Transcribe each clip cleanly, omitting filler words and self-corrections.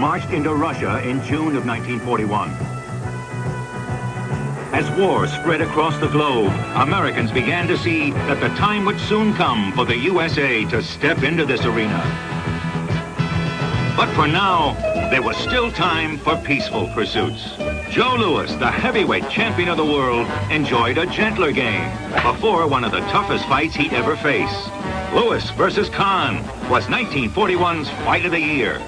marched into Russia in June of 1941. As war spread across the globe, Americans began to see that the time would soon come for the USA to step into this arena. But for now, there was still time for peaceful pursuits. Joe Louis, the heavyweight champion of the world, enjoyed a gentler game before one of the toughest fights he'd ever face. Louis versus Khan was 1941's Fight of the Year.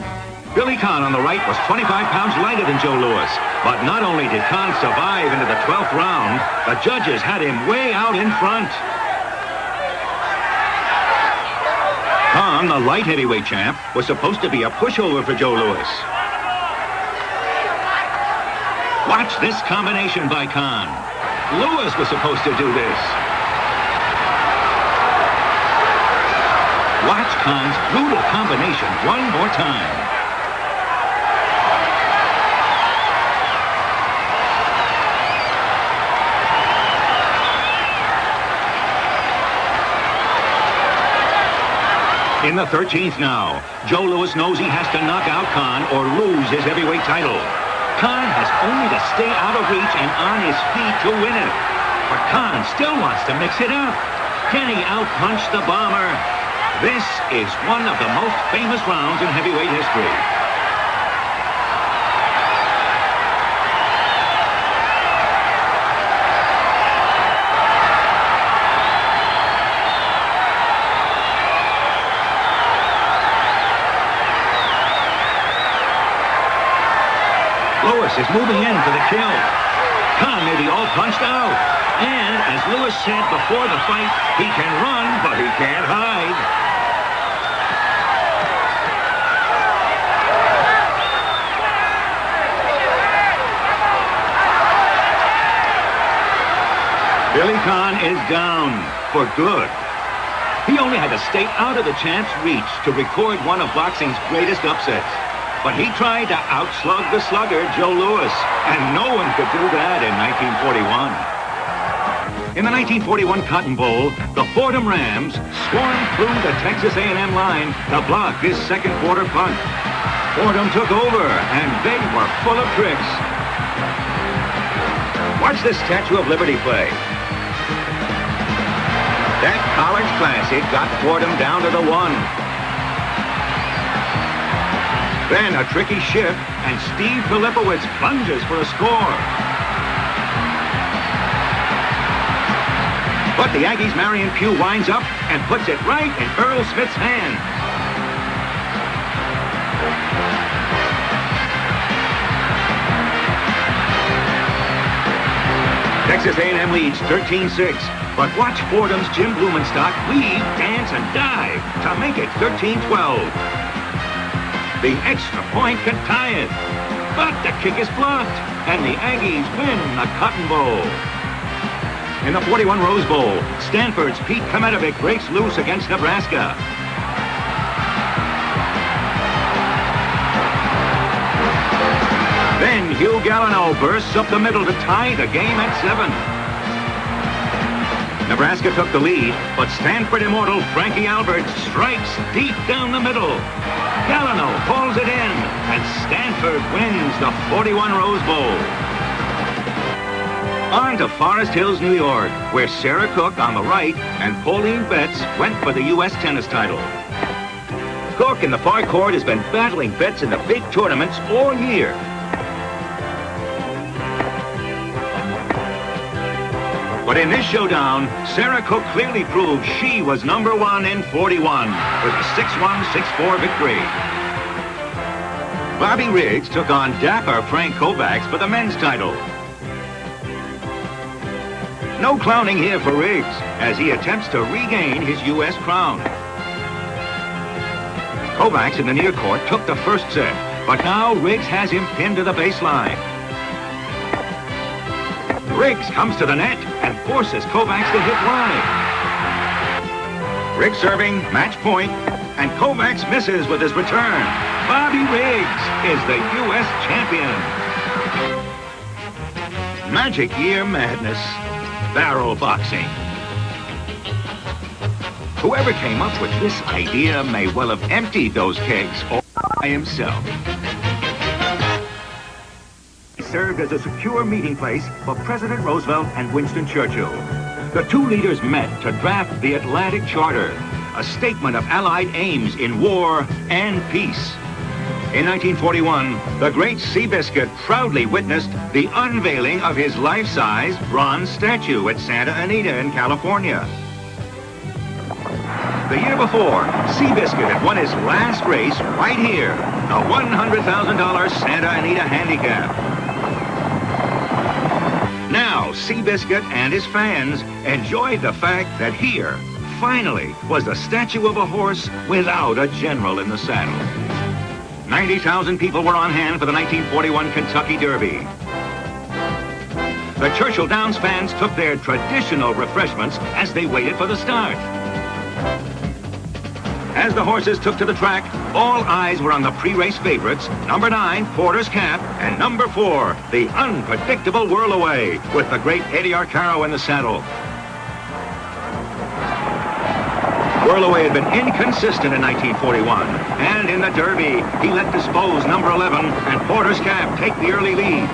Billy Khan on the right was 25 pounds lighter than Joe Louis. But not only did Khan survive into the 12th round, the judges had him way out in front. Khan, the light heavyweight champ, was supposed to be a pushover for Joe Louis. Watch this combination by Khan. Louis was supposed to do this. Watch Khan's brutal combination one more time. In the 13th now, Joe Louis knows he has to knock out Khan or lose his heavyweight title. Khan has only to stay out of reach and on his feet to win it. But Khan still wants to mix it up. Can he outpunch the Bomber? This is one of the most famous rounds in heavyweight history. Louis is moving in for the kill. Khan may be all punched out. And as Louis said before the fight, he can run, but he can't hide. Billy Khan is down for good. He only had to stay out of the champ's reach to record one of boxing's greatest upsets. But he tried to outslug the slugger, Joe Louis, and no one could do that in 1941. In the 1941 Cotton Bowl, the Fordham Rams swarmed through the Texas A&M line to block this second quarter punt. Fordham took over, and they were full of tricks. Watch this Statue of Liberty play. That college classic got Fordham down to the 1. Then a tricky shift, and Steve Filipowicz plunges for a score. But the Aggies' Marion Pugh winds up and puts it right in Earl Smith's hand. Texas A&M leads 13-6, but watch Fordham's Jim Blumenstock weave, dance, and dive to make it 13-12. The extra point can tie it, but the kick is blocked, and the Aggies win the Cotton Bowl. In the 41 Rose Bowl, Stanford's Pete Kmetovic breaks loose against Nebraska. Then Hugh Gallineau bursts up the middle to tie the game at 7. Nebraska took the lead, but Stanford immortal Frankie Albert strikes deep down the middle. Gallineau pulls it in, and Stanford wins the 41 Rose Bowl. On to Forest Hills, New York, where Sarah Cook on the right and Pauline Betts went for the U.S. tennis title. Cook in the far court has been battling Betts in the big tournaments all year. But in this showdown, Sarah Cook clearly proved she was #1 in 41 with a 6-1, 6-4 victory. Bobby Riggs took on dapper Frank Kovacs for the men's title. No clowning here for Riggs as he attempts to regain his U.S. crown. Kovacs in the near court took the first set, but now Riggs has him pinned to the baseline. Riggs comes to the net and forces Kovacs to hit wide. Riggs serving, match point, and Kovacs misses with his return. Bobby Riggs is the U.S. champion. Magic Year Madness, barrel boxing. Whoever came up with this idea may well have emptied those kegs all by himself. served as a secure meeting place for President Roosevelt and Winston Churchill. The two leaders met to draft the Atlantic Charter, a statement of Allied aims in war and peace. In 1941, the great Seabiscuit proudly witnessed the unveiling of his life-size bronze statue at Santa Anita in California. The year before, Seabiscuit had won his last race right here, the $100,000 Santa Anita Handicap. Now, Seabiscuit and his fans enjoyed the fact that here, finally, was the statue of a horse without a general in the saddle. 90,000 people were on hand for the 1941 Kentucky Derby. The Churchill Downs fans took their traditional refreshments as they waited for the start. As the horses took to the track, all eyes were on the pre-race favorites, number 9, Porter's Cap, and number 4, the unpredictable Whirlaway, with the great Eddie Arcaro in the saddle. Whirlaway had been inconsistent in 1941, and in the Derby, he let Dispose number 11 and Porter's Cap take the early lead.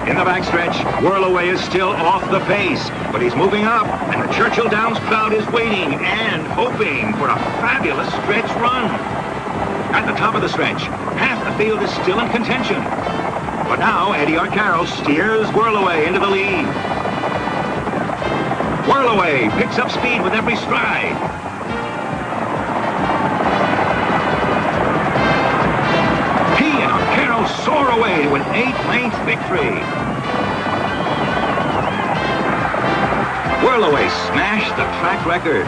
In the backstretch, Whirlaway is still off the pace, but he's moving up, and the Churchill Downs crowd is waiting and hoping for a fabulous stretch run. At the top of the stretch, half the field is still in contention. But now, Eddie Arcaro steers Whirlaway into the lead. Whirlaway picks up speed with every stride. Soar away to an 8-length victory. Whirlaway smashed the track record.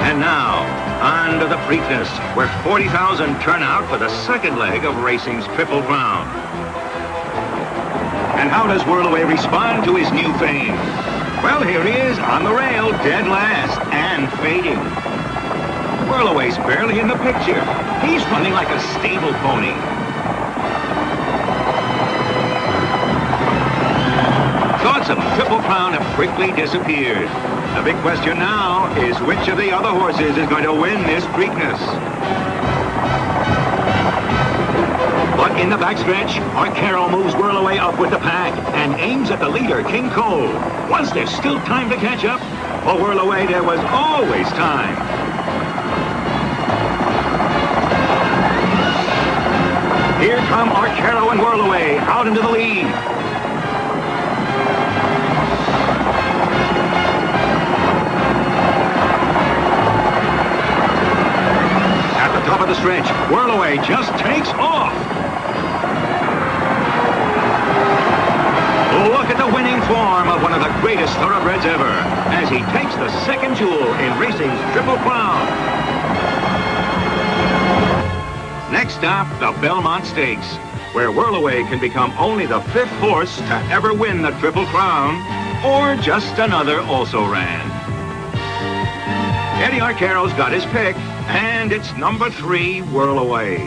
And now, on to the Preakness, where 40,000 turn out for the second leg of racing's Triple Crown. And how does Whirlaway respond to his new fame? Well, here he is on the rail, dead last and fading. Whirlaway's barely in the picture. He's running like a stable pony. Thoughts of Triple Crown have quickly disappeared. The big question now is which of the other horses is going to win this Preakness. But in the backstretch, Arcaro moves Whirlaway up with the pack and aims at the leader, King Cole. Was there still time to catch up? For Whirlaway, there was always time. Here come Arcaro and Whirlaway out into the lead. At the top of the stretch, Whirlaway just takes off. Look at the winning form of one of the greatest thoroughbreds ever as he takes the second jewel in racing's Triple Crown. Next stop, the Belmont Stakes, where Whirlaway can become only the 5th horse to ever win the Triple Crown, or just another also-ran. Eddie Arcaro's got his pick, and it's number 3, Whirlaway.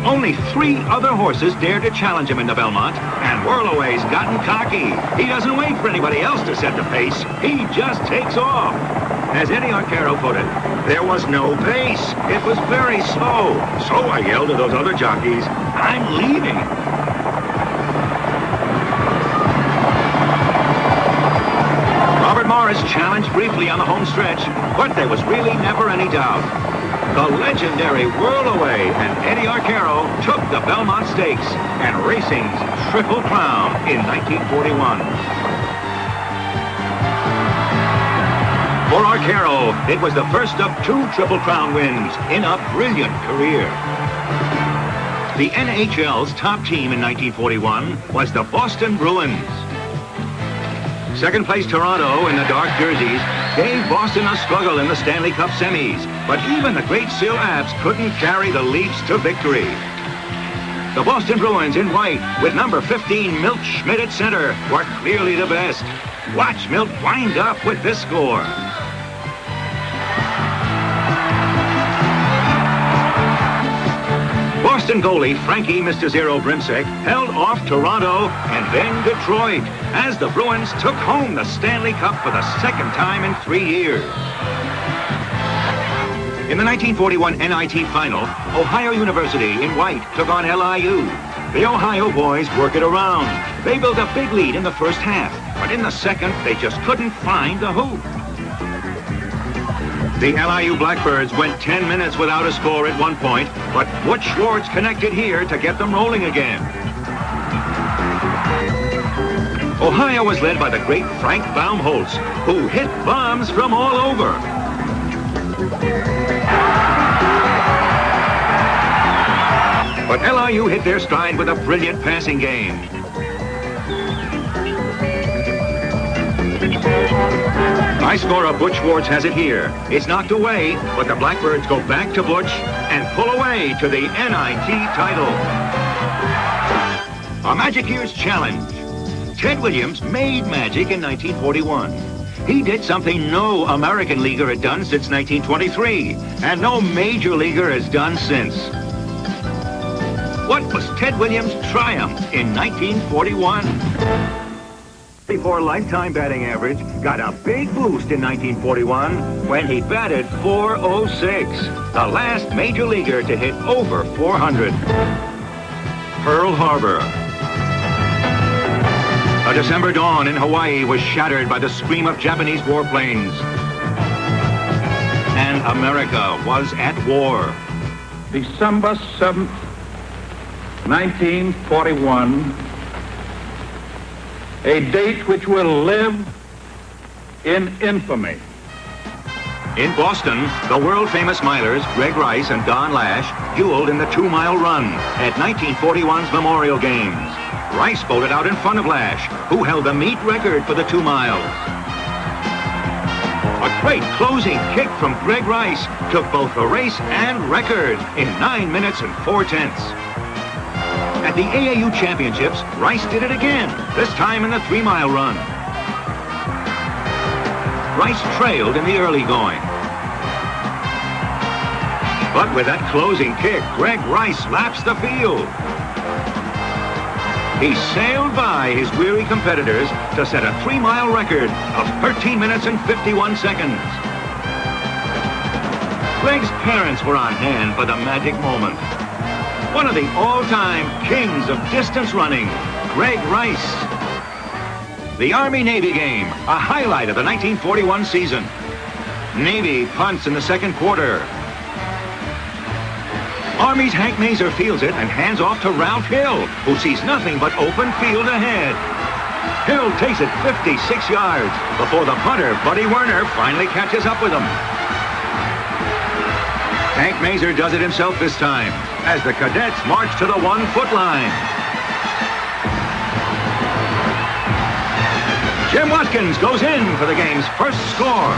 Only 3 other horses dare to challenge him in the Belmont, and Whirlaway's gotten cocky. He doesn't wait for anybody else to set the pace. He just takes off. As Eddie Arcaro put it, there was no pace. It was very slow. So I yelled to those other jockeys, I'm leaving. Robert Morris challenged briefly on the home stretch, but there was really never any doubt. The legendary Whirlaway and Eddie Arcaro took the Belmont Stakes and racing's Triple Crown in 1941. For Arcaro, it was the first of 2 Triple Crown wins in a brilliant career. The NHL's top team in 1941 was the Boston Bruins. Second place Toronto in the dark jerseys gave Boston a struggle in the Stanley Cup semis, but even the great Sil Abs couldn't carry the Leafs to victory. The Boston Bruins in white with number 15 Milt Schmidt at center were clearly the best. Watch Milt wind up with this score. Boston goalie Frankie Mr. Zero Brimsek held off Toronto and then Detroit as the Bruins took home the Stanley Cup for the second time in 3 years. In the 1941 NIT final, Ohio University in white took on LIU. The Ohio boys work it around. They built a big lead in the first half, but in the second, they just couldn't find the hoop. The LIU Blackbirds went 10 minutes without a score at one point, but Butch Schwartz connected here to get them rolling again. Ohio was led by the great Frank Baumholtz, who hit bombs from all over. But LIU hit their stride with a brilliant passing game. High scorer Butch Schwartz has it here. It's knocked away, but the Blackbirds go back to Butch and pull away to the NIT title. A Magic Years Challenge. Ted Williams made magic in 1941. He did something no American leaguer had done since 1923, and no major leaguer has done since. What was Ted Williams' triumph in 1941? Before lifetime batting average got a big boost in 1941 when he batted .406, the last major leaguer to hit over 400. Pearl Harbor. A December dawn in Hawaii was shattered by the scream of Japanese warplanes. And America was at war. December 7th, 1941, a date which will live in infamy. In Boston, the world-famous milers Greg Rice and Don Lash dueled in the 2-mile run at 1941's Memorial Games. Rice bolted out in front of Lash, who held the meet record for the 2 miles. A great closing kick from Greg Rice took both the race and record in 9 minutes and 4/10. At the AAU Championships, Rice did it again, this time in the 3-mile run. Rice trailed in the early going. But with that closing kick, Greg Rice laps the field. He sailed by his weary competitors to set a 3-mile record of 13 minutes and 51 seconds. Greg's parents were on hand for the magic moment. One of the all-time kings of distance running, Greg Rice. The Army-Navy game, a highlight of the 1941 season. Navy punts in the second quarter. Army's Hank Mazer fields it and hands off to Ralph Hill, who sees nothing but open field ahead. Hill takes it 56 yards before the punter, Buddy Werner, finally catches up with him. Hank Mazer does it himself this time, as the cadets march to the 1-foot line. Jim Watkins goes in for the game's first score.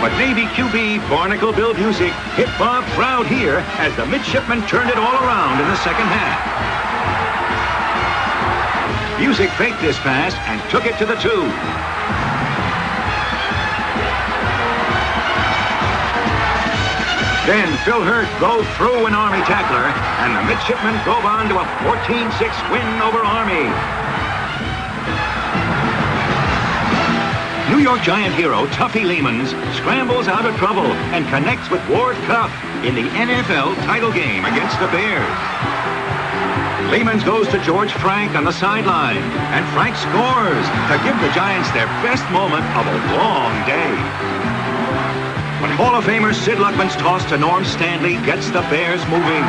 But Navy QB Barnacle Bill Busick hit Bob Proud here as the midshipmen turned it all around in the second half. Busick faked this pass and took it to the 2. Then Phil Hurt drove through an Army tackler, and the midshipmen drove on to a 14-6 win over Army. New York Giant hero Tuffy Lehmans scrambles out of trouble and connects with Ward Cuff in the NFL title game against the Bears. Lehmans goes to George Frank on the sideline, and Frank scores to give the Giants their best moment of a long day. But Hall of Famer Sid Luckman's toss to Norm Stanley gets the Bears moving.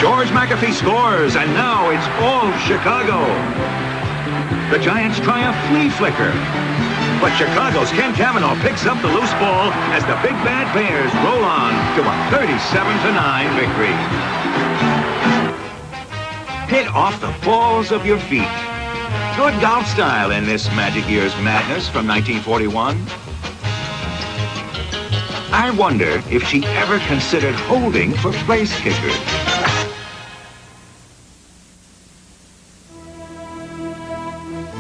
George McAfee scores, and now it's all Chicago. The Giants try a flea flicker, but Chicago's Ken Cavanaugh picks up the loose ball as the Big Bad Bears roll on to a 37-9 victory. Hit off the balls of your feet. Good golf style in this Magic Years madness from 1941. I wonder if she ever considered holding for place kickers.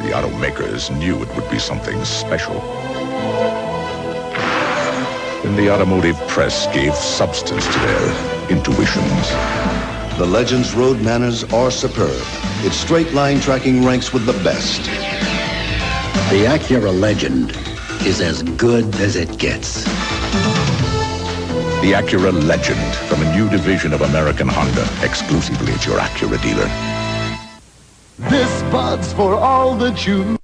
The automakers knew it would be something special. And the automotive press gave substance to their intuitions. The Legends road manners are superb. Its straight line tracking ranks with the best. The Acura Legend is as good as it gets. The Acura Legend from a new division of American Honda, exclusively at your Acura dealer. This Bud's for all that you